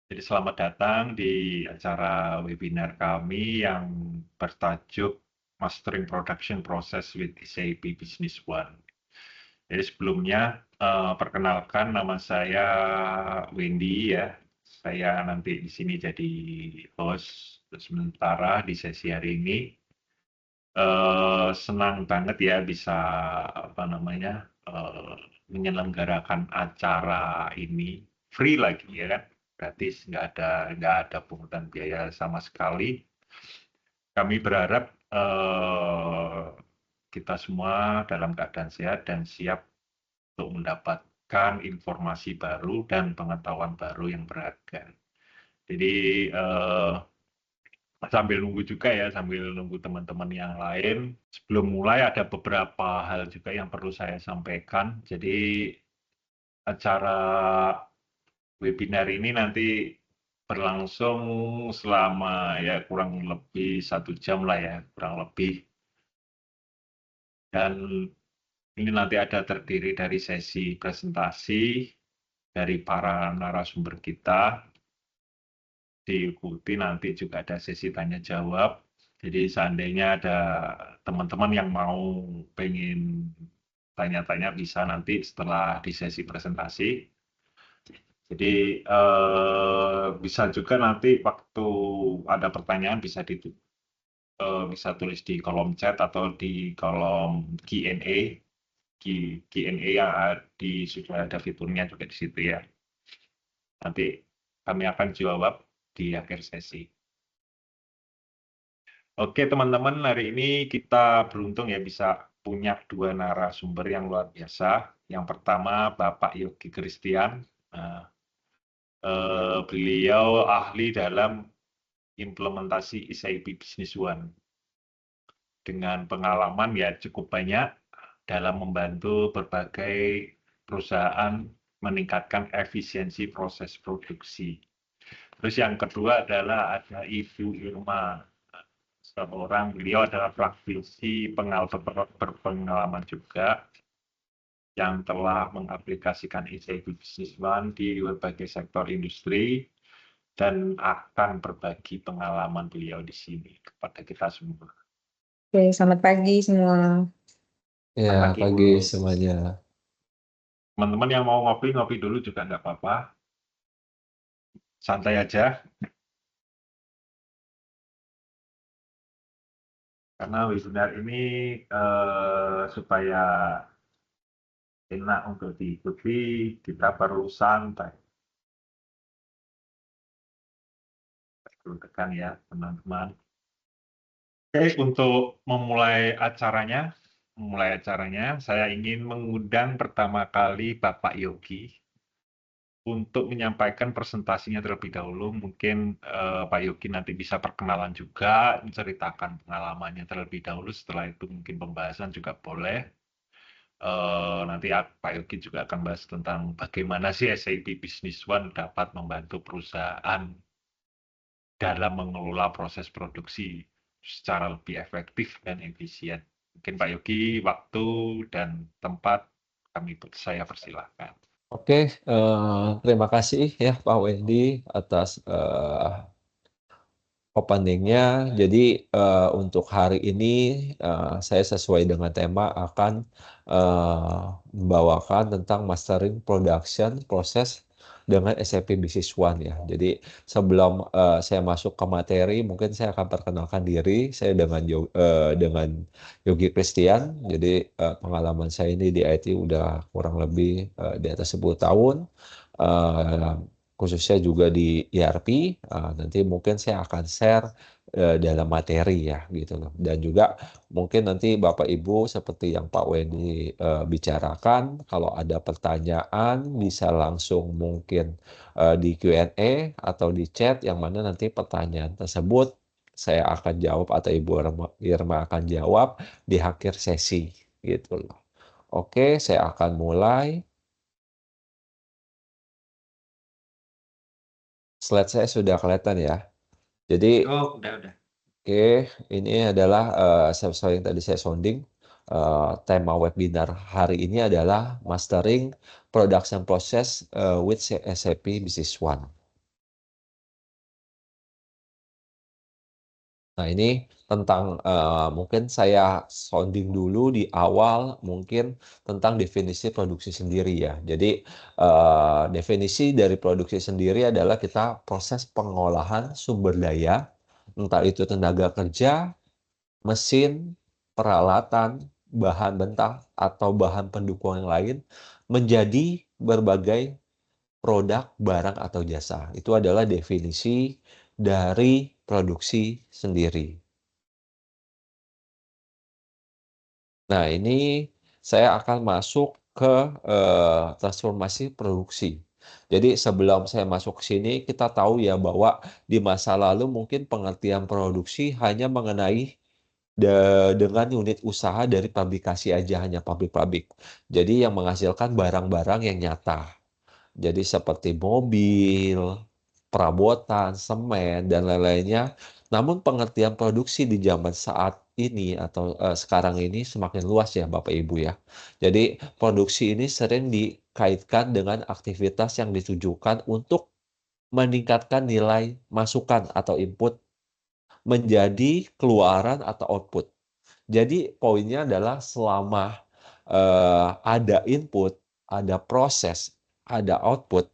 Jadi selamat datang di acara webinar kami yang bertajuk Mastering Production Process with SAP Business One. Jadi sebelumnya perkenalkan nama saya Wendy ya. Saya nanti di sini jadi host sementara di sesi hari ini. Senang banget ya bisa menyelenggarakan acara ini free lagi ya kan, gratis, nggak ada pungutan biaya sama sekali. Kami berharap kita semua dalam keadaan sehat dan siap untuk mendapatkan informasi baru dan pengetahuan baru yang berharga. Jadi sambil nunggu juga ya, sambil nunggu teman-teman yang lain. Sebelum mulai ada beberapa hal juga yang perlu saya sampaikan. Jadi acara webinar ini nanti berlangsung selama ya kurang lebih 1 jam lah ya, kurang lebih. Dan ini nanti ada terdiri dari sesi presentasi dari para narasumber kita, diikuti nanti juga ada sesi tanya jawab. Jadi seandainya ada teman-teman yang mau pengen tanya-tanya bisa nanti setelah di sesi presentasi. Jadi bisa juga nanti waktu ada pertanyaan bisa tulis di kolom chat atau di kolom Q&A. Q&A yang sudah ada fiturnya juga di situ ya. Nanti kami akan jawab di akhir sesi. Oke teman-teman, hari ini kita beruntung ya bisa punya 2 narasumber yang luar biasa. Yang pertama Bapak Yogi Kristian. Beliau ahli dalam implementasi SAP Business One. Dengan pengalaman ya cukup banyak dalam membantu berbagai perusahaan meningkatkan efisiensi proses produksi. Terus yang kedua adalah ada Ibu Irma. Beliau adalah praktisi berpengalaman juga yang telah mengaplikasikan SAP Business One di berbagai sektor industri dan akan berbagi pengalaman beliau di sini kepada kita semua. Oke, selamat pagi semua. Selamat Ya, pagi, pagi Bu. semuanya. Teman-teman yang mau ngopi dulu juga nggak apa-apa. Santai aja. Karena webinar ini supaya enak untuk diikuti, kita perlu santai. Perlu tekan ya, teman-teman. Oke, untuk memulai acaranya, saya ingin mengundang pertama kali Bapak Yogi untuk menyampaikan presentasinya terlebih dahulu. Mungkin Pak Yogi nanti bisa perkenalan juga, menceritakan pengalamannya terlebih dahulu. Setelah itu mungkin pembahasan juga boleh. Nanti Pak Yogi juga akan bahas tentang bagaimana sih SAP Business One dapat membantu perusahaan dalam mengelola proses produksi secara lebih efektif dan efisien. Mungkin Pak Yogi, waktu dan tempat saya persilahkan. Oke, terima kasih ya Pak Wendy atas openingnya. Jadi untuk hari ini saya sesuai dengan tema akan membawakan tentang mastering production proses dengan SAP Business One ya. Jadi sebelum saya masuk ke materi, mungkin saya akan perkenalkan diri. Saya dengan Yogi Kristian. Jadi pengalaman saya ini di IT udah kurang lebih di atas 10 tahun. Uh, Khususnya juga di ERP. Nanti mungkin saya akan share dalam materi ya gitu loh. Dan juga mungkin nanti Bapak Ibu seperti yang Pak Wendy bicarakan, kalau ada pertanyaan bisa langsung mungkin di Q&A atau di chat, yang mana nanti pertanyaan tersebut saya akan jawab atau Ibu Irma akan jawab di akhir sesi gitu loh. Oke, saya akan mulai. Slide saya sudah kelihatan ya. Jadi Udah. oke, ini adalah sesuai yang tadi saya sounding. Tema webinar hari ini adalah Mastering Production Process with SAP Business One. Nah, ini tentang, mungkin saya sounding dulu di awal mungkin tentang definisi produksi sendiri ya. Jadi, definisi dari produksi sendiri adalah kita proses pengolahan sumber daya, entah itu tenaga kerja, mesin, peralatan, bahan mentah, atau bahan pendukung yang lain menjadi berbagai produk, barang, atau jasa. Itu adalah definisi dari produksi sendiri. Nah, ini saya akan masuk ke transformasi produksi. Jadi sebelum saya masuk ke sini, kita tahu ya bahwa di masa lalu mungkin pengertian produksi hanya mengenai dengan unit usaha dari pabrikasi aja, hanya pabrik-pabrik. Jadi yang menghasilkan barang-barang yang nyata. Jadi seperti mobil, perabotan, semen, dan lain-lainnya. Namun pengertian produksi di zaman saat ini atau sekarang ini semakin luas ya Bapak Ibu ya. Jadi produksi ini sering dikaitkan dengan aktivitas yang ditujukan untuk meningkatkan nilai masukan atau input menjadi keluaran atau output. Jadi poinnya adalah selama ada input, ada proses, ada output,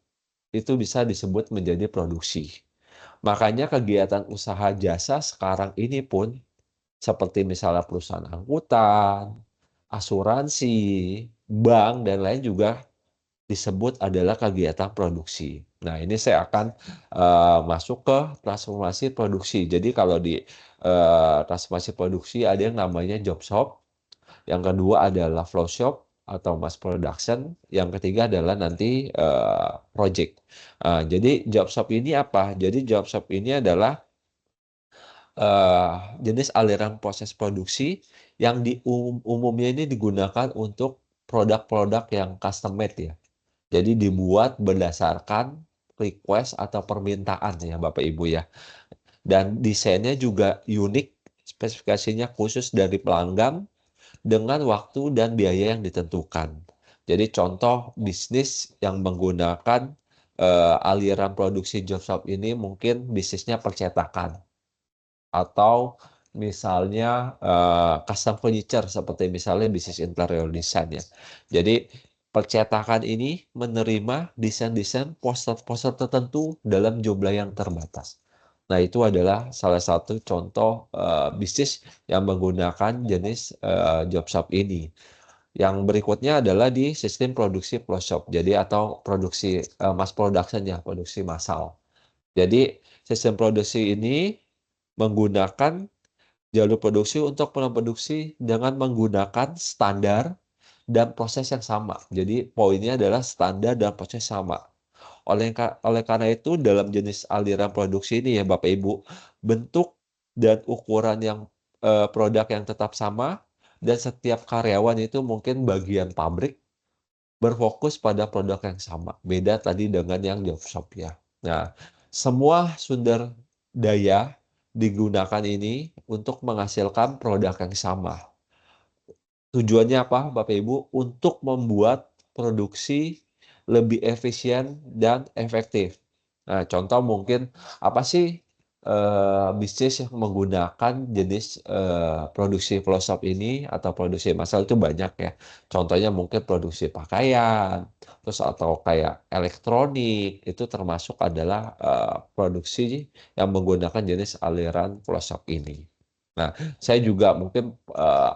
itu bisa disebut menjadi produksi. Makanya kegiatan usaha jasa sekarang ini pun seperti misalnya perusahaan angkutan, asuransi, bank, dan lain juga disebut adalah kegiatan produksi. Nah, ini saya akan masuk ke transformasi produksi. Jadi kalau di transformasi produksi ada yang namanya job shop, yang kedua adalah flow shop atau mass production, yang ketiga adalah nanti project. Jadi job shop ini apa? Jadi job shop ini adalah jenis aliran proses produksi yang umumnya ini digunakan untuk produk-produk yang custom made ya. Jadi dibuat berdasarkan request atau permintaan ya Bapak Ibu ya. Dan desainnya juga unik, spesifikasinya khusus dari pelanggan dengan waktu dan biaya yang ditentukan. Jadi contoh bisnis yang menggunakan aliran produksi job shop ini mungkin bisnisnya percetakan atau misalnya custom furniture seperti misalnya bisnis interior design ya. Jadi percetakan ini menerima desain-desain poster-poster tertentu dalam jumlah yang terbatas. Nah, itu adalah salah satu contoh bisnis yang menggunakan jenis job shop ini. Yang berikutnya adalah di sistem produksi closed shop, jadi atau produksi mass production ya, produksi massal. Jadi sistem produksi ini menggunakan jalur produksi untuk memproduksi dengan menggunakan standar dan proses yang sama. Jadi poinnya adalah standar dan proses sama. Oleh karena itu dalam jenis aliran produksi ini ya Bapak Ibu, bentuk dan ukuran yang produk yang tetap sama dan setiap karyawan itu mungkin bagian pabrik berfokus pada produk yang sama. Beda tadi dengan yang job shop ya. Nah, semua sumber daya digunakan ini untuk menghasilkan produk yang sama. Tujuannya apa, Bapak Ibu? Untuk membuat produksi lebih efisien dan efektif. Nah, contoh mungkin apa sih bisnis yang menggunakan jenis produksi close shop ini atau produksi massal itu banyak ya. Contohnya mungkin produksi pakaian, terus atau kayak elektronik itu termasuk adalah produksi yang menggunakan jenis aliran close shop ini. Nah, saya juga mungkin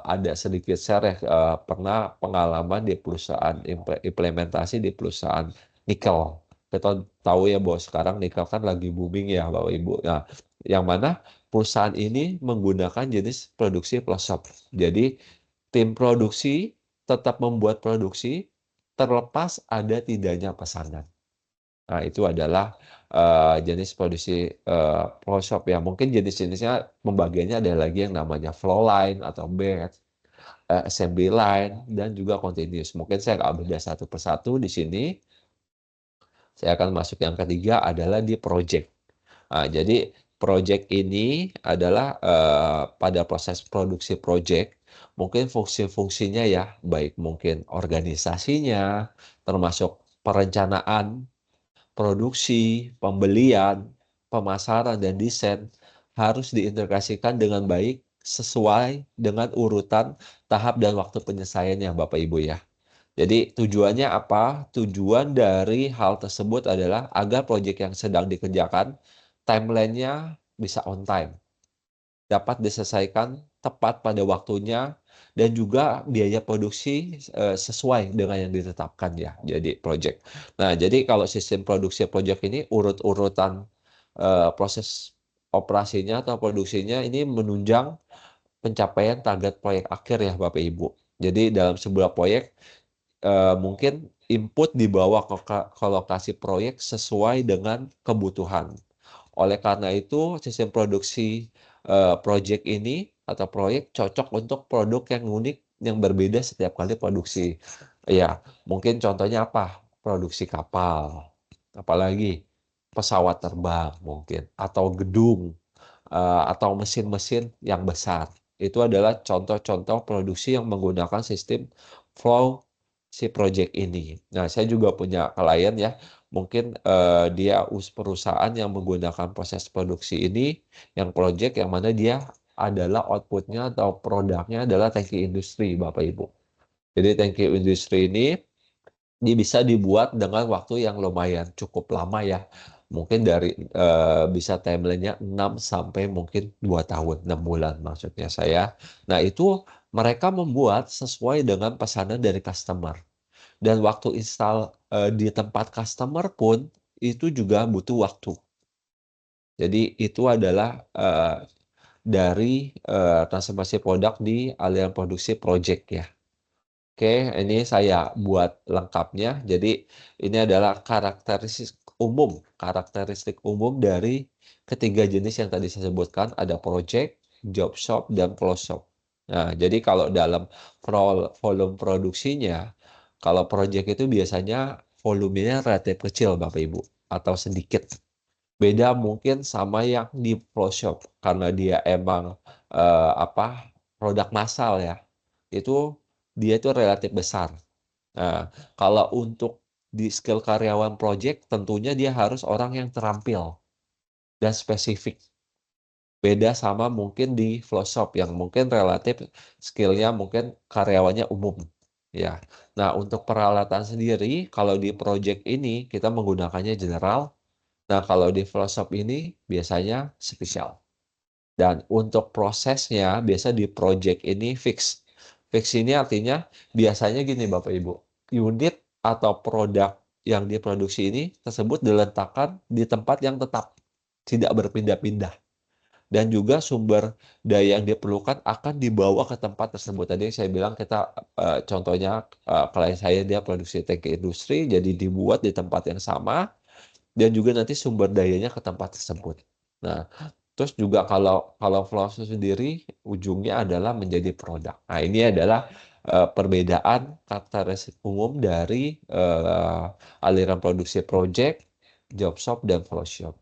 ada sedikit share ya, pernah pengalaman di perusahaan implementasi di perusahaan nikel. Kita tahu ya bahwa sekarang nikel kan lagi booming ya Bapak Ibu. Nah, yang mana perusahaan ini menggunakan jenis produksi closed shop. Jadi tim produksi tetap membuat produksi terlepas ada tidaknya pesanan. Nah, itu adalah jenis produksi closed shop ya. Mungkin jenis-jenisnya pembagiannya ada lagi yang namanya flow line atau batch, assembly line, dan juga continuous. Mungkin saya nggak bedah satu persatu di sini. Saya akan masuk yang ketiga adalah di project. Nah, jadi project ini adalah pada proses produksi project, mungkin fungsi-fungsinya ya, baik mungkin organisasinya, termasuk perencanaan, produksi, pembelian, pemasaran, dan desain, harus diintegrasikan dengan baik sesuai dengan urutan tahap dan waktu penyelesaiannya Bapak Ibu ya. Jadi tujuannya apa? Tujuan dari hal tersebut adalah agar proyek yang sedang dikerjakan timeline-nya bisa on time, dapat diselesaikan tepat pada waktunya, dan juga biaya produksi sesuai dengan yang ditetapkan ya, jadi proyek. Nah, jadi kalau sistem produksi proyek ini urut-urutan proses operasinya atau produksinya ini menunjang pencapaian target proyek akhir ya Bapak Ibu. Jadi dalam sebuah proyek mungkin input dibawa ke lokasi proyek sesuai dengan kebutuhan. Oleh karena itu, sistem produksi project ini atau proyek cocok untuk produk yang unik yang berbeda setiap kali produksi. Ya, mungkin contohnya apa? Produksi kapal, apalagi pesawat terbang mungkin, atau gedung, atau mesin-mesin yang besar. Itu adalah contoh-contoh produksi yang menggunakan sistem flow si project ini. Nah, saya juga punya klien ya, mungkin dia perusahaan yang menggunakan proses produksi ini, yang project yang mana dia adalah outputnya atau produknya adalah tangki industri, Bapak Ibu. Jadi tangki industri ini bisa dibuat dengan waktu yang lumayan cukup lama ya. Mungkin dari bisa timeline-nya 6 sampai mungkin 2 tahun, 6 bulan maksudnya saya. Nah, itu mereka membuat sesuai dengan pesanan dari customer. Dan waktu install di tempat customer pun itu juga butuh waktu. Jadi itu adalah dari transformasi produk di aliran produksi project ya. Oke, ini saya buat lengkapnya. Jadi ini adalah karakteristik umum dari ketiga jenis yang tadi saya sebutkan, ada project, job shop, dan flow shop. Nah, jadi kalau dalam volume produksinya, kalau project itu biasanya volumenya relatif kecil Bapak Ibu, atau sedikit. Beda mungkin sama yang di flow shop, karena dia emang produk massal ya. Dia itu relatif besar. Nah, kalau untuk di skill karyawan project, tentunya dia harus orang yang terampil dan spesifik. Beda sama mungkin di flow shop yang mungkin relatif skill-nya mungkin karyawannya umum. Ya. Nah, untuk peralatan sendiri, kalau di project ini kita menggunakannya general. Nah, kalau di flow shop ini biasanya spesial. Dan untuk prosesnya biasa di project ini fix. Fix ini artinya biasanya gini Bapak Ibu, unit atau produk yang diproduksi ini tersebut diletakkan di tempat yang tetap, tidak berpindah-pindah. Dan juga sumber daya yang diperlukan akan dibawa ke tempat tersebut. Tadi saya bilang kita contohnya klien saya dia produksi tangki industri, jadi dibuat di tempat yang sama dan juga nanti sumber dayanya ke tempat tersebut. Nah, terus juga kalau flow sendiri ujungnya adalah menjadi produk. Nah, ini adalah perbedaan karakteristik umum dari aliran produksi project, job shop, dan flow shop.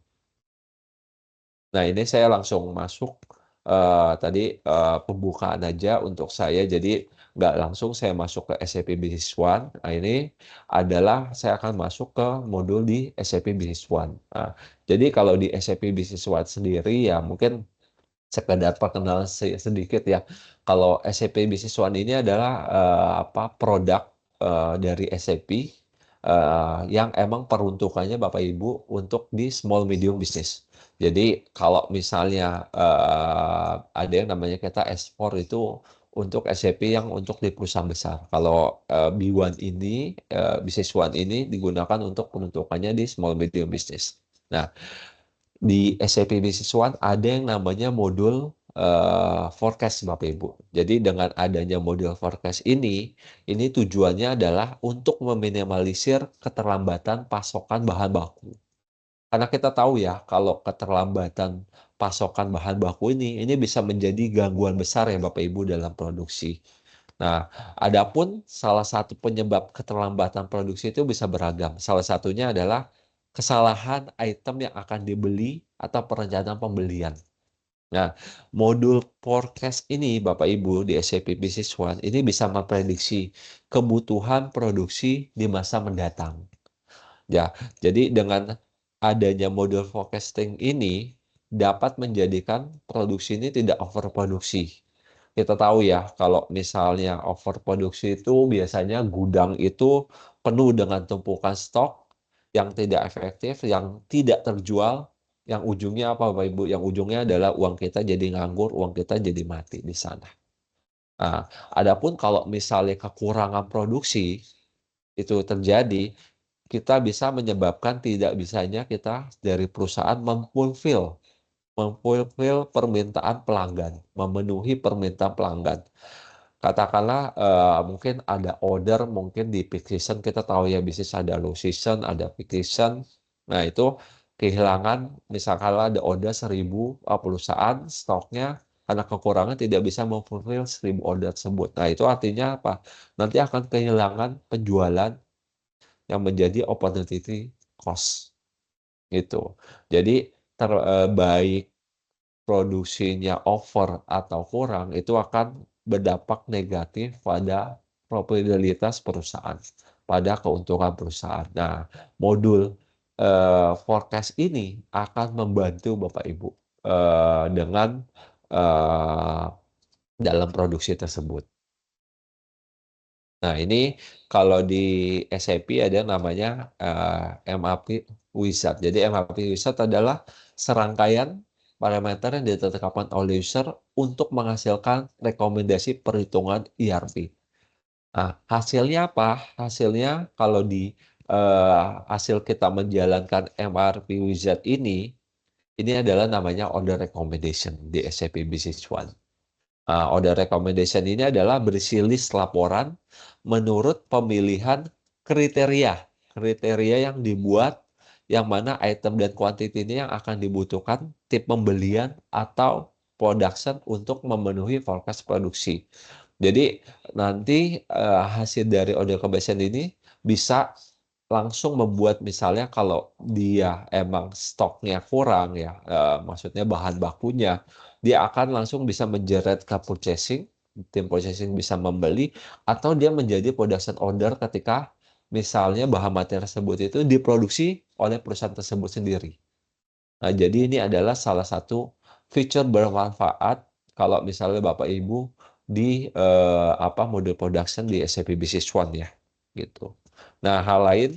Nah, ini saya langsung masuk tadi pembukaan aja untuk saya. Jadi nggak langsung saya masuk ke SAP Business One. Nah, ini adalah saya akan masuk ke modul di SAP Business One. Nah, jadi kalau di SAP Business One sendiri ya mungkin sekedar perkenalan sedikit ya. Kalau SAP Business One ini adalah produk dari SAP yang emang peruntukannya Bapak Ibu untuk di small medium business. Jadi kalau misalnya ada yang namanya kita S4 itu untuk SAP yang untuk di perusahaan besar. Kalau B1 ini, Business One ini digunakan untuk peruntukannya di small medium business. Nah, di SAP Business One ada yang namanya modul forecast Bapak Ibu. Jadi dengan adanya modul forecast ini tujuannya adalah untuk meminimalisir keterlambatan pasokan bahan baku. Karena kita tahu ya, kalau keterlambatan pasokan bahan baku ini bisa menjadi gangguan besar ya Bapak Ibu dalam produksi. Nah, adapun salah satu penyebab keterlambatan produksi itu bisa beragam. Salah satunya adalah kesalahan item yang akan dibeli atau perencanaan pembelian. Nah, modul forecast ini Bapak Ibu di SAP Business One ini bisa memprediksi kebutuhan produksi di masa mendatang. Ya, jadi dengan adanya modul forecasting ini dapat menjadikan produksi ini tidak overproduksi. Kita tahu ya, kalau misalnya overproduksi itu biasanya gudang itu penuh dengan tumpukan stok yang tidak efektif, yang tidak terjual, yang ujungnya apa Bapak Ibu? Yang ujungnya adalah uang kita jadi nganggur, uang kita jadi mati di sana. Nah, adapun kalau misalnya kekurangan produksi itu terjadi, kita bisa menyebabkan tidak bisanya kita dari perusahaan memfulfill permintaan pelanggan, memenuhi permintaan pelanggan. Katakanlah, mungkin ada order mungkin di peak season, kita tahu ya bisnis ada low season, ada peak season. Nah, itu kehilangan misalkan ada order 1.000, perusahaan stoknya karena kekurangan tidak bisa memfulfill 1.000 order tersebut. Nah, itu artinya apa? Nanti akan kehilangan penjualan yang menjadi opportunity cost, gitu. Jadi baik produksinya over atau kurang, itu akan berdampak negatif pada profitabilitas perusahaan, pada keuntungan perusahaan. Nah, modul, forecast ini akan membantu Bapak Ibu, dengan, eee, dalam produksi tersebut. Nah, ini kalau di SAP ada namanya, MAP Wizard. Jadi MAP Wizard adalah serangkaian parameter yang ditetapkan oleh user untuk menghasilkan rekomendasi perhitungan ERP. Nah, hasilnya apa? Hasilnya kalau hasil kita menjalankan MRP Wizard ini adalah namanya order recommendation di SAP Business One. Order recommendation ini adalah berisi list laporan menurut pemilihan kriteria. Kriteria yang dibuat, yang mana item dan quantity ini yang akan dibutuhkan tim pembelian atau production untuk memenuhi forecast produksi. Jadi nanti hasil dari order recommendation ini bisa langsung membuat misalnya kalau dia emang stoknya kurang ya, maksudnya bahan bakunya, dia akan langsung bisa menjerat ke purchasing, tim purchasing bisa membeli, atau dia menjadi production order ketika misalnya bahan materi tersebut itu diproduksi oleh perusahaan tersebut sendiri. Nah, jadi ini adalah salah satu fitur bermanfaat kalau misalnya Bapak Ibu di modul production di SAP Business One ya, gitu. Nah, hal lain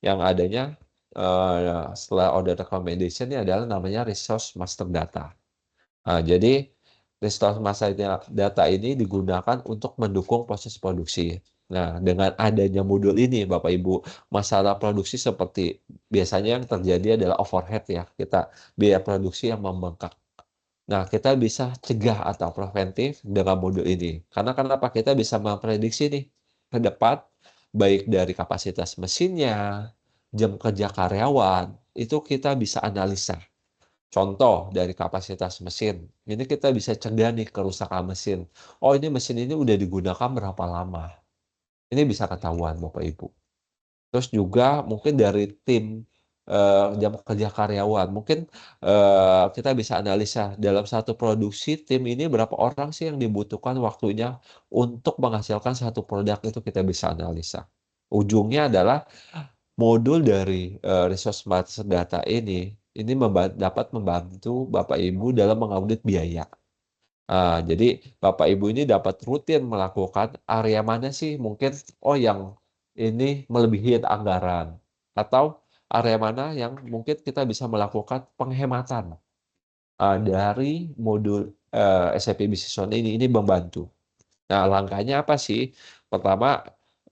yang adanya setelah order recommendation ini adalah namanya resource master data. Nah, jadi resource master data ini digunakan untuk mendukung proses produksi. Nah, dengan adanya modul ini, Bapak Ibu, masalah produksi seperti biasanya yang terjadi adalah overhead ya, kita biaya produksi yang membengkak. Nah, kita bisa cegah atau preventif dengan modul ini. Karena kenapa? Kita bisa memprediksi nih ke depan, baik dari kapasitas mesinnya, jam kerja karyawan, itu kita bisa analisa. Contoh dari kapasitas mesin, ini kita bisa cegah nih kerusakan mesin. Oh, ini mesin ini udah digunakan berapa lama? Ini bisa ketahuan Bapak Ibu. Terus juga mungkin dari tim, jam kerja karyawan, mungkin, kita bisa analisa dalam satu produksi tim ini berapa orang sih yang dibutuhkan waktunya untuk menghasilkan satu produk, itu kita bisa analisa. Ujungnya adalah modul dari, resource master data ini dapat membantu Bapak Ibu dalam mengaudit biaya. Jadi Bapak Ibu ini dapat rutin melakukan area mana sih mungkin, oh yang ini melebihi anggaran, atau area mana yang mungkin kita bisa melakukan penghematan, dari modul, SAP Business One ini membantu. Nah, langkahnya apa sih? Pertama,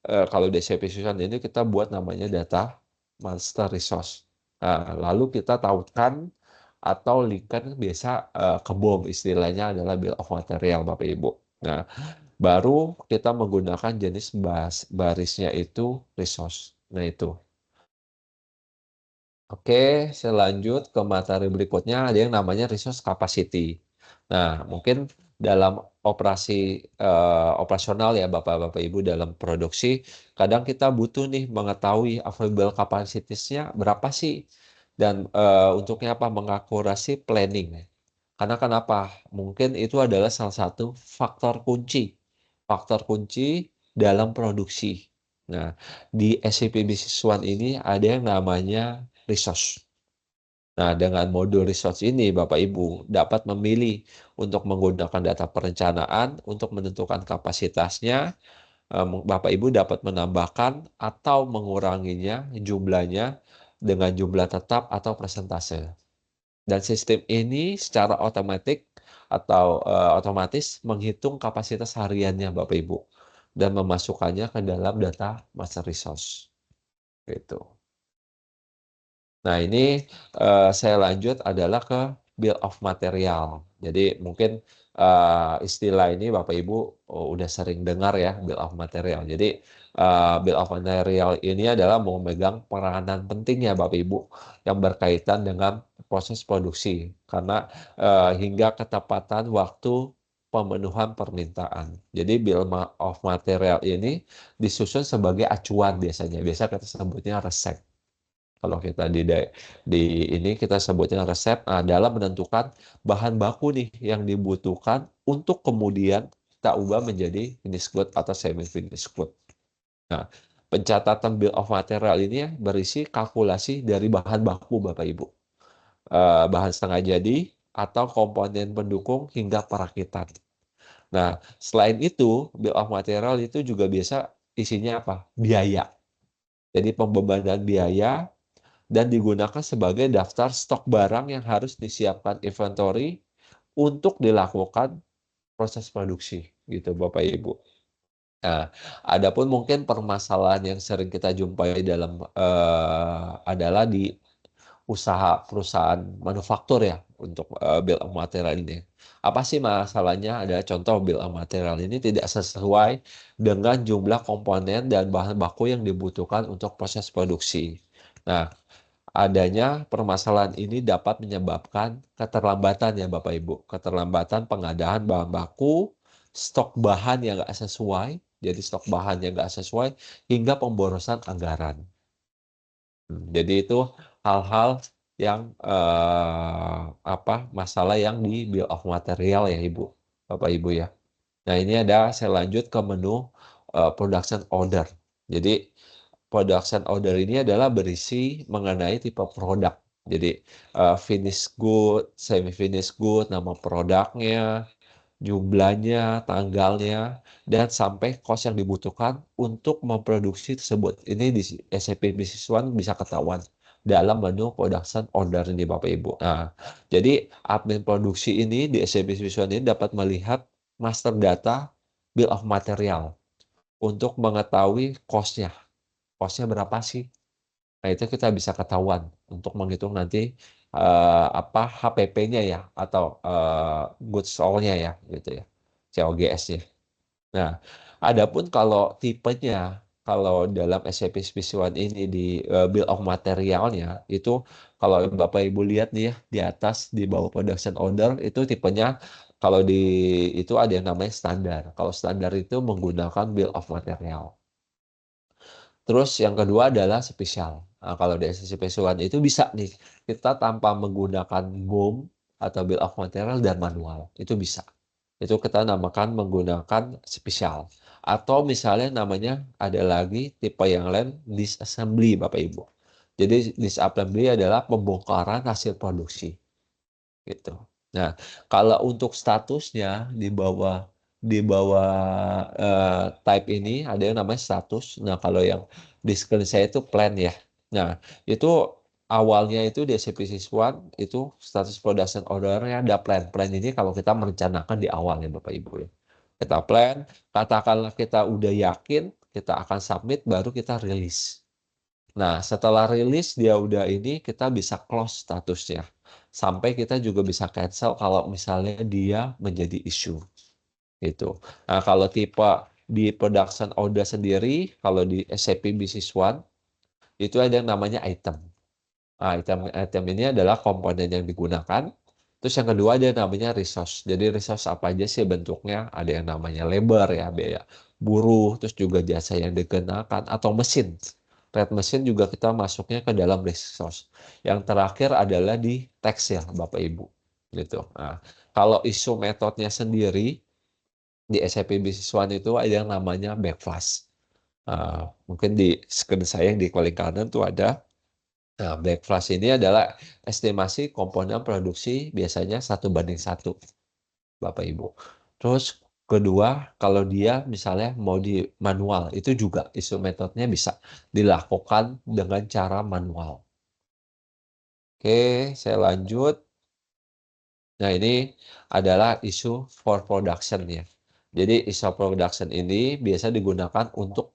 kalau di SAP Business One ini kita buat namanya data master resource. Nah, lalu kita tautkan atau linkkan biasa, ke BOM, istilahnya adalah bill of material Bapak Ibu. Nah, baru kita menggunakan jenis barisnya itu resource. Nah, itu. Oke, saya lanjut ke materi berikutnya, ada yang namanya resource capacity. Nah, mungkin dalam operasional ya Bapak-Bapak Ibu dalam produksi, kadang kita butuh nih mengetahui available capacity-nya berapa sih, dan, untuknya apa, mengakurasi planning. Karena kenapa? Mungkin itu adalah salah satu faktor kunci dalam produksi. Nah, di SAP Business One ini ada yang namanya resource. Nah, dengan modul research ini, Bapak Ibu dapat memilih untuk menggunakan data perencanaan untuk menentukan kapasitasnya. Bapak Ibu dapat menambahkan atau menguranginya jumlahnya dengan jumlah tetap atau persentase. Dan sistem ini secara otomatis menghitung kapasitas hariannya Bapak Ibu dan memasukkannya ke dalam data master resource. Gitu. Nah, ini saya lanjut adalah ke bill of material. Jadi mungkin istilah ini Bapak Ibu udah sering dengar ya, bill of material. Jadi bill of material ini adalah memegang peranan penting ya Bapak Ibu yang berkaitan dengan proses produksi karena hingga ketepatan waktu pemenuhan permintaan. Jadi bill of material ini disusun sebagai acuan biasanya. Biasa kita sebutnya resep. Kalau kita ini kita sebutnya resep dalam menentukan bahan baku nih yang dibutuhkan untuk kemudian kita ubah menjadi finished good atau semi finished good. Nah, pencatatan bill of material ini berisi kalkulasi dari bahan baku Bapak Ibu. Bahan setengah jadi atau komponen pendukung hingga perakitan. Nah, selain itu, bill of material itu juga biasa isinya apa? Biaya. Jadi pembebanan biaya dan digunakan sebagai daftar stok barang yang harus disiapkan inventory untuk dilakukan proses produksi gitu Bapak Ibu. Nah, adapun mungkin permasalahan yang sering kita jumpai dalam adalah di perusahaan manufaktur ya untuk bill of material ini. Apa sih masalahnya? Ada contoh bill of material ini tidak sesuai dengan jumlah komponen dan bahan baku yang dibutuhkan untuk proses produksi. Nah, adanya permasalahan ini dapat menyebabkan keterlambatan ya Bapak Ibu. Keterlambatan pengadaan bahan baku, stok bahan yang nggak sesuai, jadi stok bahan yang nggak sesuai, hingga pemborosan anggaran. Jadi itu hal-hal yang masalah yang di bill of material ya Ibu, Bapak Ibu ya. Nah ini saya lanjut ke menu production order. Jadi production order ini adalah berisi mengenai tipe produk. Jadi finished good, semi finished good, nama produknya, jumlahnya, tanggalnya, dan sampai cost yang dibutuhkan untuk memproduksi tersebut. Ini di SAP Business One bisa ketahuan dalam menu production order ini Bapak Ibu. Nah, jadi admin produksi ini di SAP Business One ini dapat melihat master data bill of material untuk mengetahui cost-nya. Cost-nya berapa sih? Nah, itu kita bisa ketahuan untuk menghitung nanti HPP-nya ya atau goods sold-nya ya gitu ya. COGS-nya. Nah, adapun kalau tipenya kalau dalam SAP One ini di bill of materialnya itu kalau Bapak Ibu lihat nih ya di atas di bawah production order itu tipenya kalau itu ada yang namanya standar. Kalau standar itu menggunakan bill of material. Terus yang kedua adalah spesial. Nah, kalau di spesial itu bisa nih kita tanpa menggunakan BOM atau bill of material dan manual. Itu bisa. Itu kita namakan menggunakan spesial. Atau misalnya namanya ada lagi tipe yang lain disassembly Bapak Ibu. Jadi disassembly adalah pembongkaran hasil produksi. Gitu. Nah, kalau untuk statusnya di bawah type ini ada yang namanya status. Nah, kalau yang di screen saya itu plan ya. Nah, itu awalnya itu di SAP One itu status production order-nya ada plan. Plan ini kalau kita merencanakan di awal ya Bapak Ibu ya. Kita plan, katakanlah kita udah yakin kita akan submit baru kita rilis. Nah, setelah rilis dia udah ini kita bisa close statusnya. Sampai kita juga bisa cancel kalau misalnya dia menjadi isu. Gitu. Nah, kalau tipe di production order sendiri, kalau di SAP Business One, itu ada yang namanya item. Nah, item ini adalah komponen yang digunakan. Terus yang kedua ada yang namanya resource. Jadi resource apa aja sih bentuknya? Ada yang namanya labor ya, biaya buruh, terus juga jasa yang dikenakan, atau mesin. Red mesin juga kita masuknya ke dalam resource. Yang terakhir adalah di text ya, Bapak Ibu. Gitu. Nah, kalau isu metodenya sendiri, di SAP Business One itu ada yang namanya backflash. Mungkin di screen saya yang di paling kanan tuh ada Nah, black flash ini adalah estimasi komponen produksi biasanya 1:1, Bapak Ibu. Terus kedua, kalau dia misalnya mau di manual, itu juga isu metodenya bisa dilakukan dengan cara manual. Oke, saya lanjut. Nah, ini adalah isu for production ya. Jadi isu production ini biasa digunakan untuk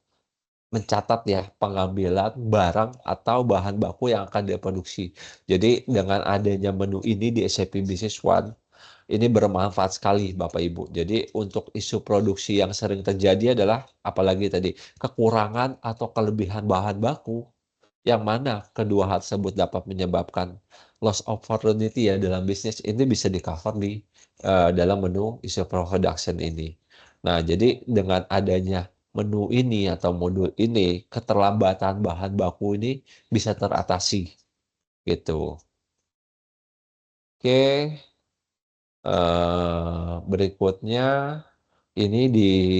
mencatat ya pengambilan barang atau bahan baku yang akan diproduksi. Jadi dengan adanya menu ini di SAP Business One, ini bermanfaat sekali Bapak Ibu. Jadi untuk isu produksi yang sering terjadi adalah apalagi tadi kekurangan atau kelebihan bahan baku, yang mana kedua hal tersebut dapat menyebabkan loss opportunity ya dalam bisnis, ini bisa di-cover di dalam menu isu production ini. Nah, jadi dengan adanya menu ini atau modul ini, keterlambatan bahan baku ini bisa teratasi gitu. Oke, berikutnya ini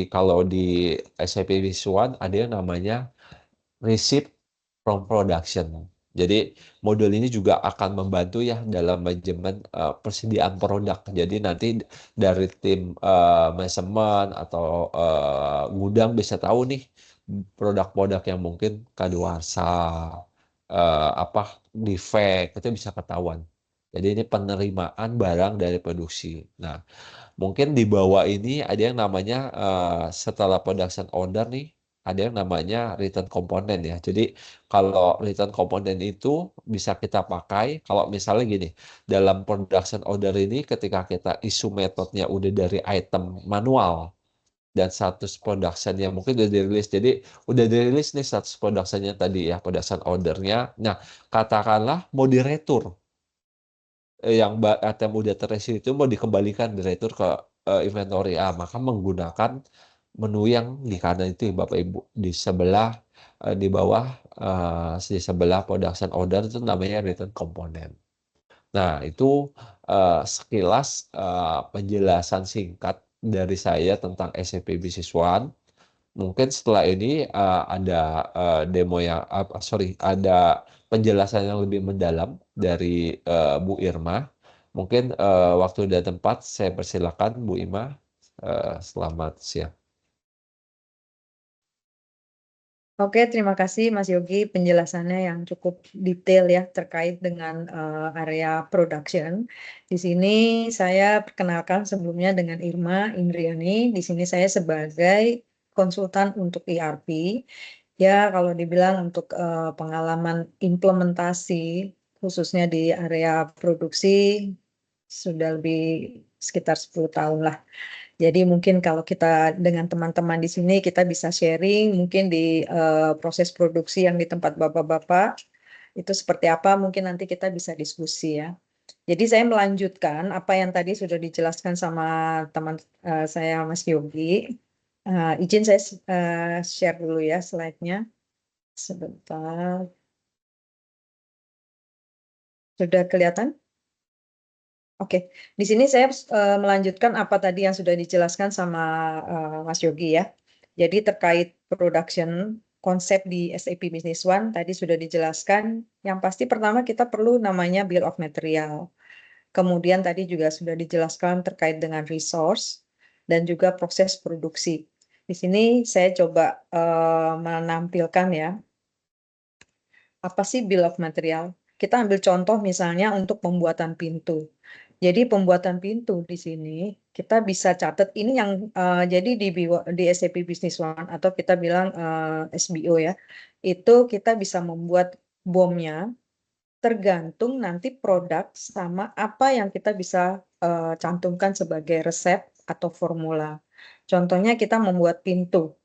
kalau di SAP Business One ada yang namanya receipt from production. Jadi modul ini juga akan membantu ya dalam manajemen persediaan produk. Jadi nanti dari tim manajemen atau gudang bisa tahu nih produk-produk yang mungkin kadaluarsa, defect itu bisa ketahuan. Jadi ini penerimaan barang dari produksi. Nah, mungkin di bawah ini ada yang namanya setelah production order nih, ada yang namanya return component ya. Jadi kalau return component itu bisa kita pakai kalau misalnya gini, dalam production order ini ketika kita isu metodenya udah dari item manual dan status production yang mungkin udah dirilis. Jadi udah dirilis nih status productionnya tadi ya, production ordernya. Nah, katakanlah mau diretur yang item udah terisi itu mau dikembalikan diretur ke inventory maka menggunakan menu yang di kanan itu Bapak Ibu di sebelah di bawah di sebelah production order itu namanya return component. Nah, itu sekilas penjelasan singkat dari saya tentang SAP Business One. Mungkin setelah ini ada demo yang ada penjelasan yang lebih mendalam dari Bu Irma. Mungkin waktu dan tempat saya persilakan Bu Irma. Selamat siang. Oke, terima kasih Mas Yogi penjelasannya yang cukup detail ya terkait dengan area production. Di sini saya perkenalkan sebelumnya dengan Irma Indriani. Di sini saya sebagai konsultan untuk ERP. Ya, kalau dibilang untuk pengalaman implementasi khususnya di area produksi sudah lebih sekitar 10 tahun lah. Jadi mungkin kalau kita dengan teman-teman di sini kita bisa sharing mungkin di proses produksi yang di tempat bapak-bapak itu seperti apa mungkin nanti kita bisa diskusi ya. Jadi saya melanjutkan apa yang tadi sudah dijelaskan sama teman saya Mas Yogi. Izin saya share dulu ya slide-nya. Sebentar. Sudah kelihatan? Oke, di sini saya melanjutkan apa tadi yang sudah dijelaskan sama Mas Yogi ya. Jadi terkait production konsep di SAP Business One tadi sudah dijelaskan. Yang pasti pertama kita perlu namanya bill of material. Kemudian tadi juga sudah dijelaskan terkait dengan resource dan juga proses produksi. Di sini saya coba menampilkan ya. Apa sih bill of material? Kita ambil contoh misalnya untuk pembuatan pintu. Jadi pembuatan pintu di sini kita bisa catat ini yang jadi di SAP Business One atau kita bilang SBO ya. Itu kita bisa membuat BOM-nya tergantung nanti produk sama apa yang kita bisa cantumkan sebagai resep atau formula. Contohnya kita membuat pintu.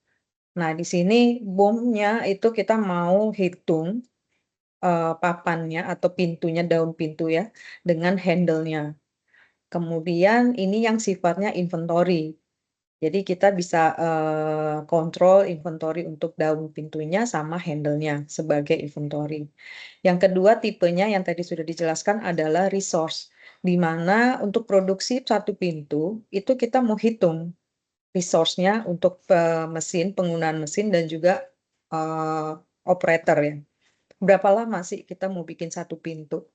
Nah, di sini BOM-nya itu kita mau hitung papannya atau pintunya, daun pintu ya, dengan handle-nya. Kemudian ini yang sifatnya inventory. Jadi kita bisa kontrol inventory untuk daun pintunya sama handle-nya sebagai inventory. Yang kedua tipenya yang tadi sudah dijelaskan adalah resource. Di mana untuk produksi satu pintu itu kita mau hitung resource-nya untuk mesin, penggunaan mesin dan juga operator ya. berapa lama sih kita mau bikin satu pintu?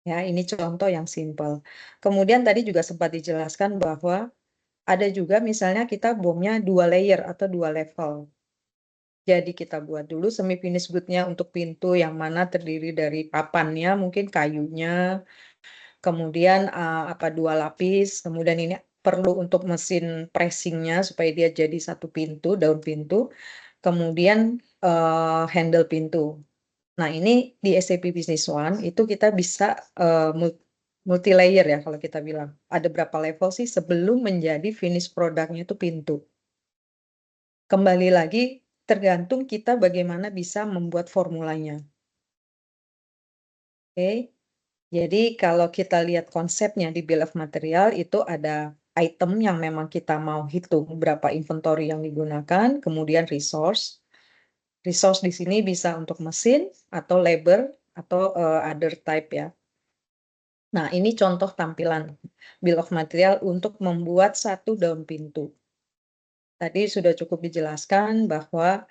Ya, ini contoh yang simpel. Kemudian tadi juga sempat dijelaskan bahwa ada juga misalnya kita bomnya 2 layer atau 2 level. Jadi kita buat dulu semi finish good-nya untuk pintu yang mana terdiri dari papannya, mungkin kayunya, kemudian 2 lapis, kemudian ini perlu untuk mesin pressing-nya supaya dia jadi satu pintu, daun pintu, kemudian handle pintu. Nah, ini di SAP Business One itu kita bisa multi layer ya kalau kita bilang. Ada berapa level sih sebelum menjadi finish produknya itu pintu. Kembali lagi tergantung kita bagaimana bisa membuat formulanya. Oke. Jadi kalau kita lihat konsepnya di bill of material itu ada item yang memang kita mau hitung berapa inventory yang digunakan, kemudian resource. Resource di sini bisa untuk mesin atau labor atau other type ya. Nah, ini contoh tampilan bill of material untuk membuat satu daun pintu. Tadi sudah cukup dijelaskan bahwa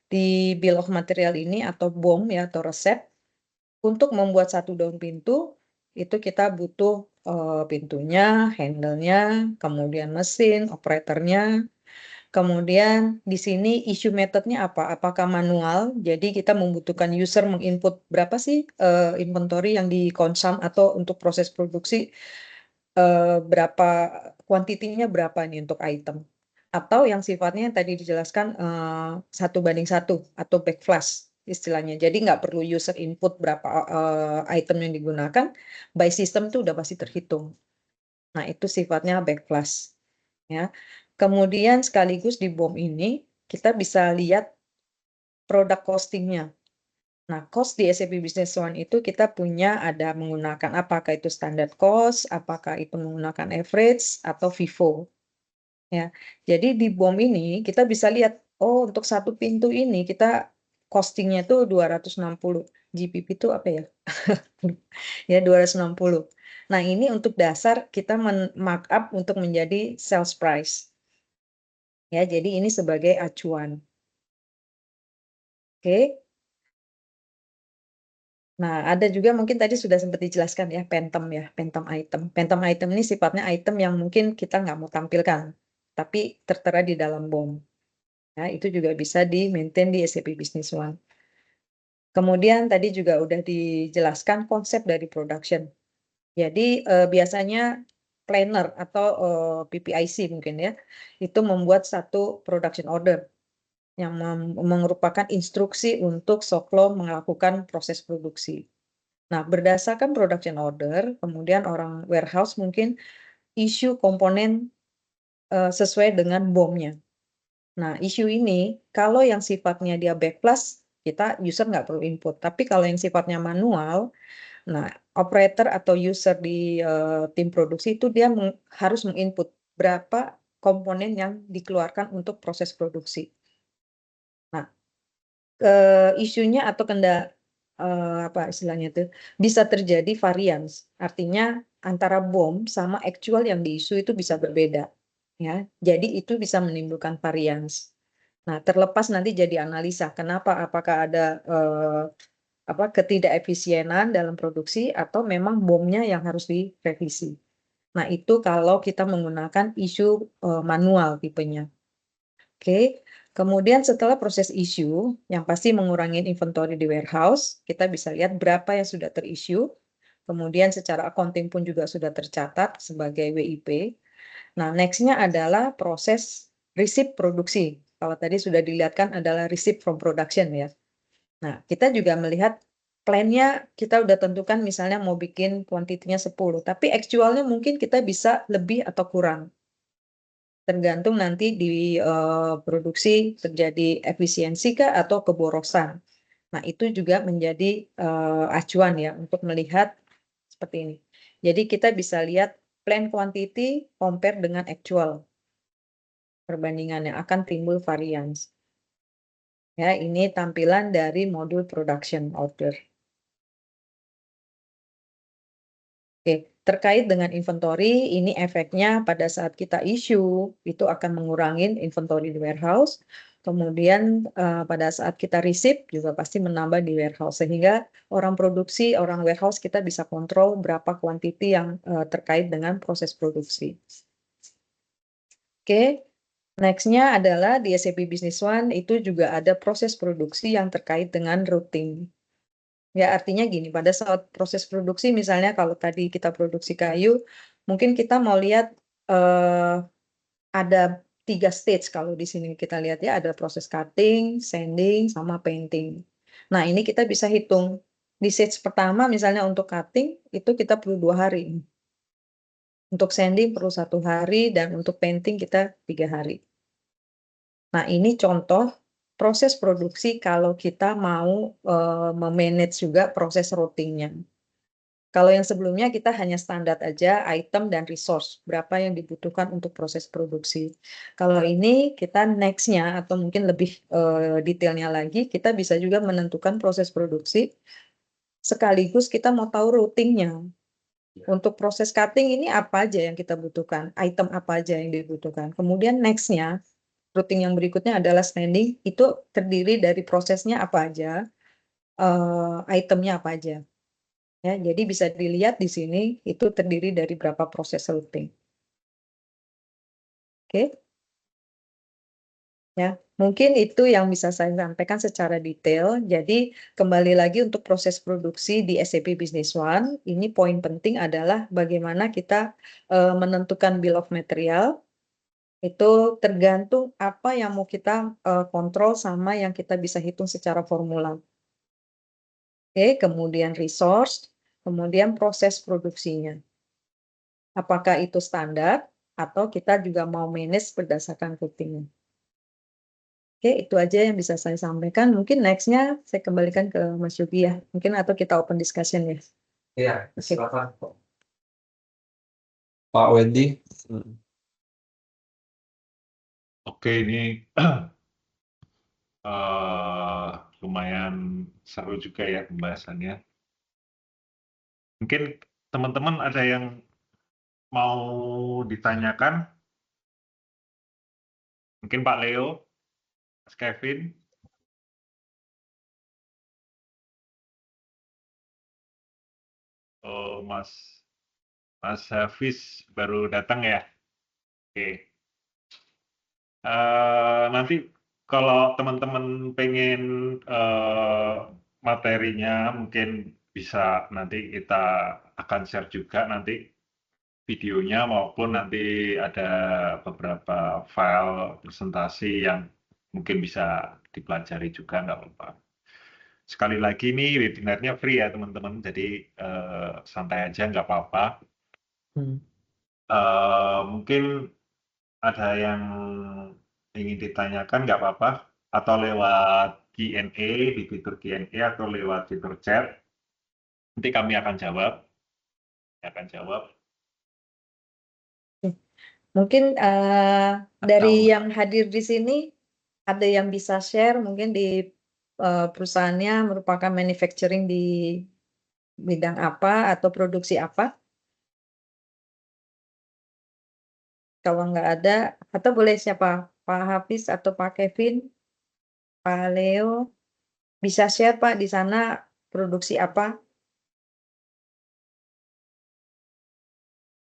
di bill of material ini atau BOM ya atau resep untuk membuat satu daun pintu itu kita butuh pintunya, handle-nya, kemudian mesin, operatornya. Kemudian di sini issue method-nya apa? Apakah manual? Jadi kita membutuhkan user menginput berapa sih inventory yang dikonsum atau untuk proses produksi berapa kuantitinya berapa nih untuk item? Atau yang sifatnya yang tadi dijelaskan 1:1 atau backflash istilahnya. Jadi nggak perlu user input berapa item yang digunakan, by system itu udah pasti terhitung. Nah, itu sifatnya backflash ya. Kemudian sekaligus di BOM ini kita bisa lihat produk costing-nya. Nah, cost di SAP Business One itu kita punya ada menggunakan apakah itu standard cost, apakah itu menggunakan average atau FIFO. Ya. Jadi di BOM ini kita bisa lihat, oh untuk satu pintu ini kita costingnya tuh 260. GPP itu apa ya? Ya 260. Nah, ini untuk dasar kita markup untuk menjadi sales price. Ya, jadi ini sebagai acuan. Oke. Nah, ada juga mungkin tadi sudah sempat dijelaskan ya, phantom ya, phantom item. Phantom item ini sifatnya item yang mungkin kita nggak mau tampilkan, tapi tertera di dalam BOM. Ya, itu juga bisa di-maintain di SAP Business One. Kemudian tadi juga udah dijelaskan konsep dari production. Jadi biasanya planner atau PPIC mungkin ya, itu membuat satu production order yang merupakan instruksi untuk Soklo melakukan proses produksi. Nah, berdasarkan production order, kemudian orang warehouse mungkin issue komponen sesuai dengan BOM-nya. Nah, issue ini kalau yang sifatnya dia backflash, kita user nggak perlu input. Tapi kalau yang sifatnya manual, nah operator atau user di tim produksi itu dia harus menginput berapa komponen yang dikeluarkan untuk proses produksi. Nah, isunya atau apa istilahnya itu, bisa terjadi variance. Artinya antara BOM sama actual yang di-issue itu bisa berbeda, ya. Jadi itu bisa menimbulkan variance. Nah, terlepas nanti jadi analisa, kenapa? Apakah ada ketidakefisienan dalam produksi atau memang BOM-nya yang harus direvisi. Nah, itu kalau kita menggunakan issue manual tipenya. Oke. Kemudian setelah proses issue, yang pasti mengurangi inventory di warehouse, kita bisa lihat berapa yang sudah terissue. Kemudian secara accounting pun juga sudah tercatat sebagai WIP. Nah, next-nya adalah proses receipt produksi. Kalau tadi sudah dilihatkan adalah receipt from production ya. Nah, kita juga melihat plan-nya kita udah tentukan misalnya mau bikin kuantitinya 10, tapi actual-nya mungkin kita bisa lebih atau kurang. Tergantung nanti di produksi terjadi efisiensi kah atau keborosan. Nah, itu juga menjadi acuan ya untuk melihat seperti ini. Jadi kita bisa lihat plan quantity compare dengan actual. Perbandingannya akan timbul variance. Ya, ini tampilan dari modul production order. Oke, terkait dengan inventory, ini efeknya pada saat kita issue, itu akan mengurangi inventory di warehouse. Kemudian pada saat kita receive juga pasti menambah di warehouse, sehingga orang produksi, orang warehouse kita bisa kontrol berapa kuantiti yang terkait dengan proses produksi. Oke, nextnya adalah di SAP Business One itu juga ada proses produksi yang terkait dengan routing. Ya, artinya gini, pada saat proses produksi, misalnya kalau tadi kita produksi kayu, mungkin kita mau lihat ada 3 stage kalau di sini kita lihat ya, ada proses cutting, sanding, sama painting. Nah, ini kita bisa hitung. Di stage pertama misalnya untuk cutting, itu kita perlu 2 hari. Untuk sanding perlu 1 hari, dan untuk painting kita 3 hari. Nah, ini contoh proses produksi kalau kita mau memanage juga proses routingnya. Kalau yang sebelumnya kita hanya standar aja item dan resource, berapa yang dibutuhkan untuk proses produksi. Kalau ini kita next-nya atau mungkin lebih detailnya lagi, kita bisa juga menentukan proses produksi, sekaligus kita mau tahu routingnya. Untuk proses cutting ini apa aja yang kita butuhkan, item apa aja yang dibutuhkan. Kemudian next-nya, routing yang berikutnya adalah standing, itu terdiri dari prosesnya apa aja, itemnya apa aja. Ya, jadi bisa dilihat di sini itu terdiri dari berapa proses routing. Oke. Ya, mungkin itu yang bisa saya sampaikan secara detail. Jadi kembali lagi untuk proses produksi di SAP Business One, ini poin penting adalah bagaimana kita menentukan bill of material. Itu tergantung apa yang mau kita kontrol sama yang kita bisa hitung secara formula. Oke, kemudian resource, kemudian proses produksinya. Apakah itu standar atau kita juga mau manage berdasarkan routingnya. Oke, itu aja yang bisa saya sampaikan. Mungkin next-nya saya kembalikan ke Mas Yogi ya. Mungkin atau kita open discussion ya. Iya, silakan. Pak Wendy. Oke, ini lumayan seru juga ya pembahasannya. Mungkin teman-teman ada yang mau ditanyakan? Mungkin Pak Leo, Mas Kevin. Oh, Mas Hafiz baru datang ya? Oke. Nanti kalau teman-teman pengen materinya mungkin bisa nanti kita akan share juga nanti videonya maupun nanti ada beberapa file presentasi yang mungkin bisa dipelajari juga, nggak apa-apa. Sekali lagi nih webinarnya free ya teman-teman, jadi santai aja nggak apa-apa. Mungkin ada yang ingin ditanyakan nggak apa-apa, atau lewat Q&A di fitur Q&A atau lewat fitur chat. Nanti kami akan jawab. Mungkin dari yang hadir di sini ada yang bisa share mungkin di perusahaannya merupakan manufacturing di bidang apa atau produksi apa. Kalau nggak ada, atau boleh siapa? Pak Hafiz atau Pak Kevin, Pak Leo, bisa share Pak di sana produksi apa?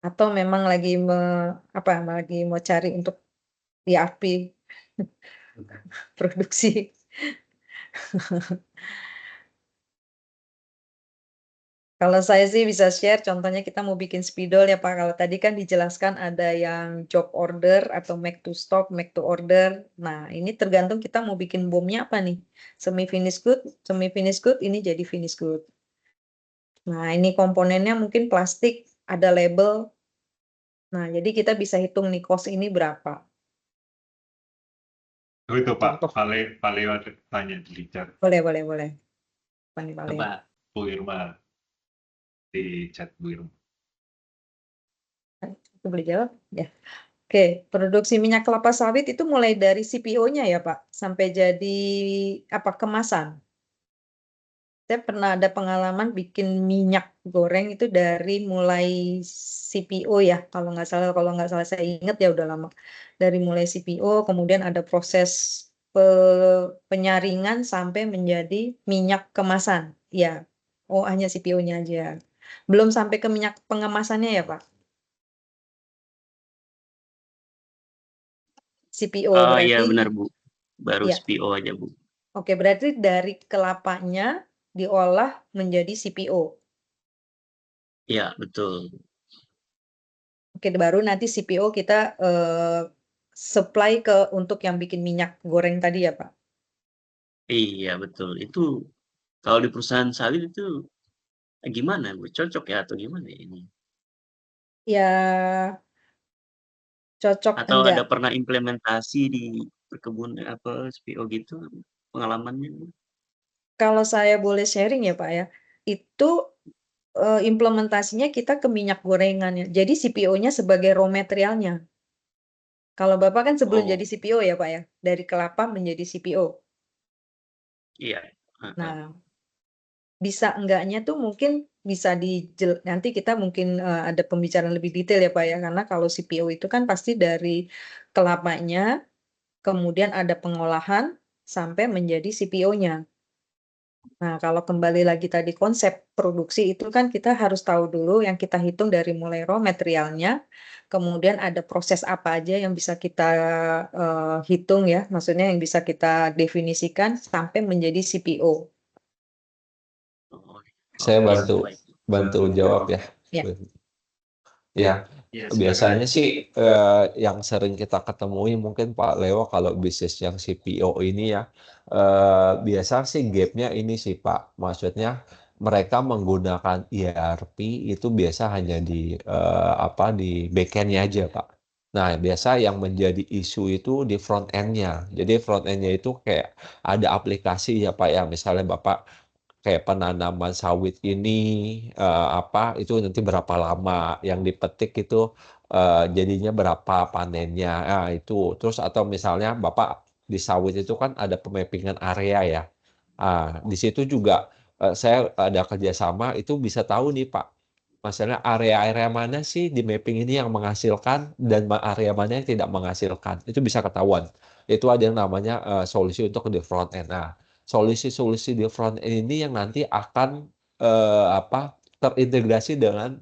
Atau memang lagi lagi mau cari untuk ERP produksi. Kalau saya sih bisa share, contohnya kita mau bikin spidol ya Pak. Kalau tadi kan dijelaskan ada yang job order atau make to stock, make to order. Nah, ini tergantung kita mau bikin bomnya apa nih. Semi finish good, ini jadi finish good. Nah, ini komponennya mungkin plastik, ada label. Nah, jadi kita bisa hitung nih cost ini berapa. Oh, itu Pak Leo tanya di chat. Boleh. Pak Leo. Bu Irma di chat Bu Irma. Itu boleh jawab ya. Oke, produksi minyak kelapa sawit itu mulai dari CPO-nya ya Pak, sampai jadi kemasan. Saya pernah ada pengalaman bikin minyak goreng itu dari mulai CPO ya, kalau nggak salah saya ingat ya udah lama. Dari mulai CPO, kemudian ada proses penyaringan sampai menjadi minyak kemasan. Ya. Oh, hanya CPO-nya aja. Belum sampai ke minyak pengemasannya ya, Pak? CPO Ya berarti benar Bu, baru ya. CPO aja Bu. Oke, berarti dari kelapanya diolah menjadi CPO. Ya betul. Oke, baru nanti CPO kita supply ke untuk yang bikin minyak goreng tadi ya, Pak? Iya betul. Itu kalau di perusahaan sawit itu gimana Bu? Cocok ya atau gimana ini? Ya, cocok Atau ada enggak. pernah implementasi di perkebunan apa CPO gitu pengalamannya Bu? Kalau saya boleh sharing ya, Pak ya, itu implementasinya kita ke minyak gorengannya. Jadi CPO-nya sebagai raw materialnya. Kalau Bapak kan sebelum jadi Oh CPO ya, Pak ya, dari kelapa menjadi CPO. iya. Heeh. Nah, bisa enggaknya tuh mungkin bisa nanti kita mungkin ada pembicaraan lebih detail ya Pak ya, karena kalau CPO itu kan pasti dari kelapanya, kemudian ada pengolahan sampai menjadi CPO-nya. Nah, kalau kembali lagi tadi konsep produksi itu kan kita harus tahu dulu yang kita hitung dari mulai raw materialnya, kemudian ada proses apa aja yang bisa kita hitung ya, maksudnya yang bisa kita definisikan sampai menjadi CPO. Oh, Saya oke, bantu baik. bantu jawab ya. Ya. Ya, Ya, biasanya sih yang sering kita ketemui mungkin Pak Leo kalau bisnis yang CPO ini ya, biasa sih gapnya ini sih Pak, maksudnya mereka menggunakan ERP itu biasa hanya di di backend-nya aja Pak. Nah, biasa yang menjadi isu itu di front end-nya. Jadi front end-nya itu kayak ada aplikasi ya Pak ya, misalnya Bapak kayak penanaman sawit ini itu nanti berapa lama yang dipetik itu jadinya berapa panennya. Nah, itu. Terus atau misalnya Bapak di sawit itu kan ada pemappingan area ya. Di situ juga saya ada kerjasama itu bisa tahu nih Pak. Masalah area-area mana sih di mapping ini yang menghasilkan dan area mana yang tidak menghasilkan. Itu bisa ketahuan. Itu ada yang namanya solusi untuk di front end. Nah, solusi-solusi di front end ini yang nanti akan terintegrasi dengan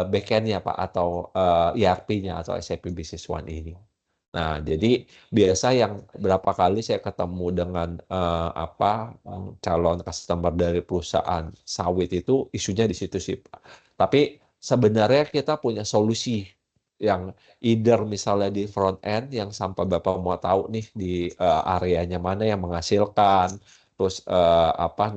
backend-nya Pak atau ERP-nya atau SAP Business One ini. Nah, jadi biasa yang berapa kali saya ketemu dengan calon customer dari perusahaan sawit itu isunya di situ sih Pak. Tapi sebenarnya kita punya solusi yang either misalnya di front end yang sampai Bapak mau tahu nih di areanya mana yang menghasilkan, terus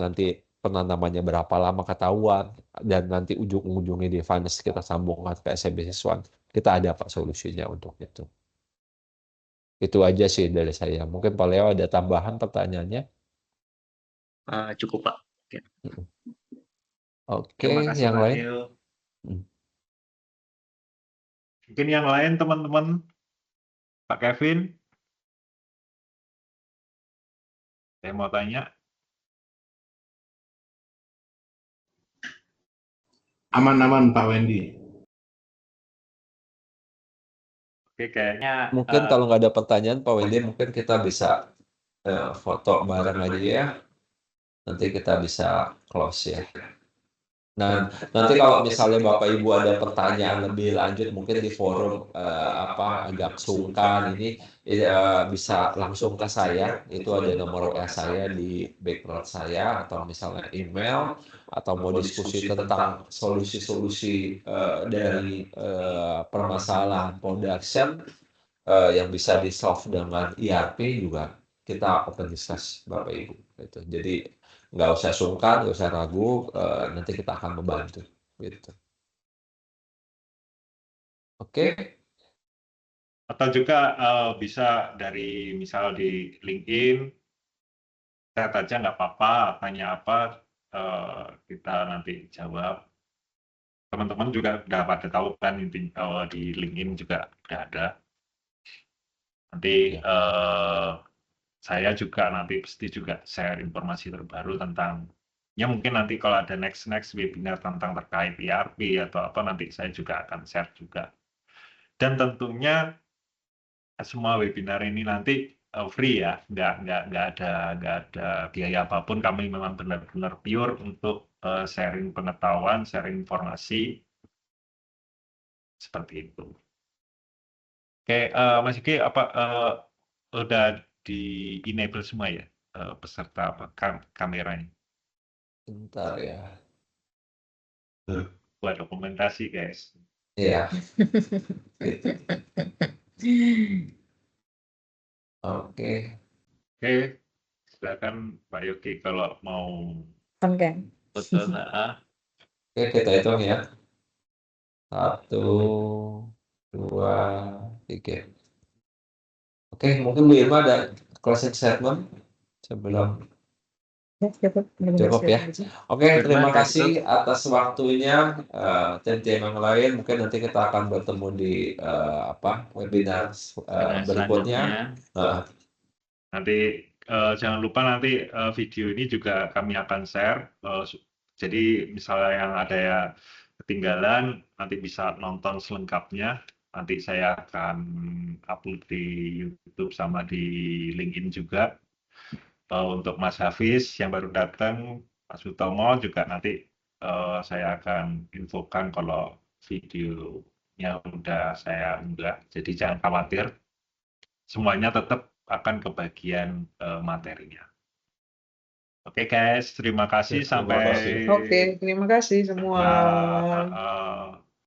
nanti penanamannya berapa lama ketahuan, dan nanti ujung-ujungnya di finance kita sambungkan ke SAP Business One. Kita ada Pak solusinya untuk itu. Itu aja sih dari saya. Mungkin Pak Leo ada tambahan pertanyaannya? Cukup Pak. Oke. Oke, Terima kasih yang Pak lain? Nil. Mungkin yang lain teman-teman, Pak Kevin, saya mau tanya. Aman-aman Pak Wendy. Oke, kayaknya Mungkin kalau nggak ada pertanyaan, Pak Wendy, mungkin kita bisa foto bareng aja ya. Nanti kita bisa close ya. Nah, nanti kalau misalnya Bapak Ibu ada pertanyaan lebih lanjut, mungkin di forum agak sungkan ini bisa langsung ke saya. Itu ada nomor WA saya di background saya, atau misalnya email, atau mau diskusi tentang solusi-solusi dari permasalahan production yang bisa di-solve dengan ERP juga kita open discuss Bapak Ibu. Gitu. Jadi nggak usah sungkan, nggak usah ragu, nanti kita akan membantu. Gitu. Oke. atau juga bisa dari misal di LinkedIn, chat aja nggak apa-apa, tanya apa, kita nanti jawab. Teman-teman juga udah pada tahu kan di LinkedIn juga udah ada. Nanti saya juga nanti pasti juga share informasi terbaru tentang, ya mungkin nanti kalau ada next webinar tentang terkait ERP atau apa, nanti saya juga akan share juga. Dan tentunya semua webinar ini nanti free ya, nggak ada biaya apapun. Kami memang benar-benar pure untuk sharing pengetahuan, sharing informasi seperti itu. Oke, Mas Yuki, apa udah di enable semua ya peserta apa kameranya Bentar ya. buat dokumentasi, guys? Iya. Gitu. Oke. Oke, silakan Pak Yuki kalau mau Oke. foto. Oke, kita hitung ya. 1, 2, 3. Oke, mungkin Bu Irma ada closing statement sebelum cukup ya. Oke, terima kasih atas waktunya. Tim-tim yang lain mungkin nanti kita akan bertemu di webinar berikutnya. Nanti jangan lupa nanti video ini juga kami akan share. Jadi misalnya yang ada ya ketinggalan, nanti bisa nonton selengkapnya. Nanti saya akan upload di YouTube sama di LinkedIn juga. Untuk Mas Hafiz yang baru datang, Mas Utomo juga nanti saya akan infokan kalau videonya udah saya unggah. Jadi jangan khawatir, semuanya tetap akan kebagian materinya. Oke guys, terima kasih Terima kasih. sampai Oke, terima kasih semua. jumpa.